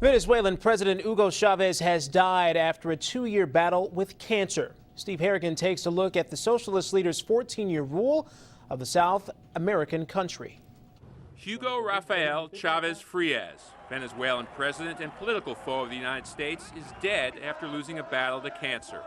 Venezuelan President Hugo Chavez has died after a 2-year battle with cancer. Steve Harrigan takes a look at the socialist leader's 14-year rule of the South American country. Hugo Rafael Chavez Frias, Venezuelan president and political foe of the United States, is dead after losing a battle to cancer.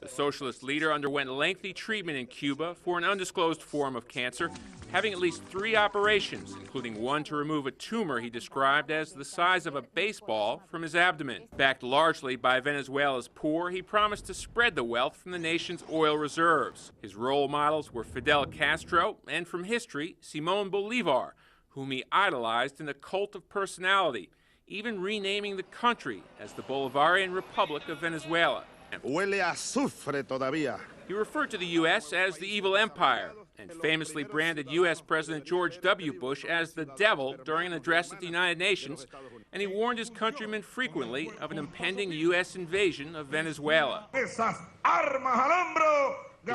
The socialist leader underwent lengthy treatment in Cuba for an undisclosed form of cancer, having at least 3 operations, including one to remove a tumor he described as the size of a baseball from his abdomen. Backed largely by Venezuela's poor, he promised to spread the wealth from the nation's oil reserves. His role models were Fidel Castro and, from history, Simón Bolívar, whom he idolized in a cult of personality, even renaming the country as the Bolivarian Republic of Venezuela. Huele a azufre todavía. He referred to the U.S. as the evil empire and famously branded U.S. President George W. Bush as the devil during an address at the United Nations, and he warned his countrymen frequently of an impending U.S. invasion of Venezuela. His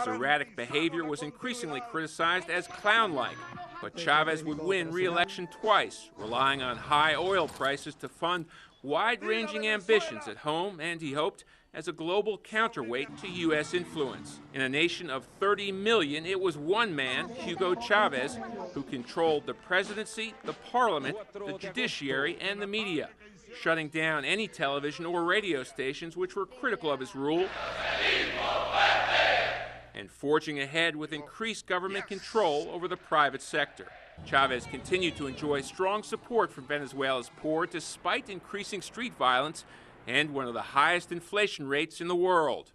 erratic behavior was increasingly criticized as clown-like, but Chavez would win re-election twice, relying on high oil prices to fund wide-ranging ambitions at home and, he hoped, as a global counterweight to U.S. influence. In a nation of 30 million, it was one man, Hugo Chavez, who controlled the presidency, the parliament, the judiciary, and the media, shutting down any television or radio stations which were critical of his rule, and forging ahead with increased government control over the private sector. Chavez continued to enjoy strong support from Venezuela's poor despite increasing street violence and one of the highest inflation rates in the world.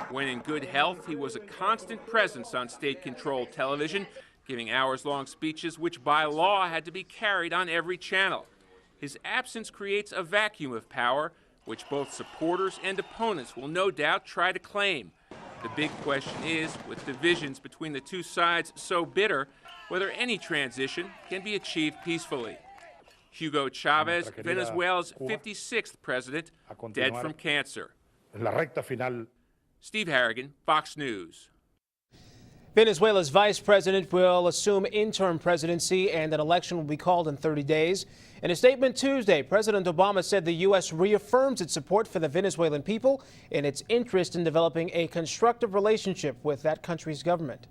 When in good health, he was a constant presence on state-controlled television, giving hours-long speeches which by law had to be carried on every channel. His absence creates a vacuum of power, which both supporters and opponents will no doubt try to claim. The big question is, with divisions between the two sides so bitter, whether any transition can be achieved peacefully. Hugo Chavez, Venezuela's 56th president, dead from cancer. Steve Harrigan, Fox News. Venezuela's vice president will assume interim presidency and an election will be called in 30 days. In a statement Tuesday, President Obama said the U.S. reaffirms its support for the Venezuelan people and its interest in developing a constructive relationship with that country's government.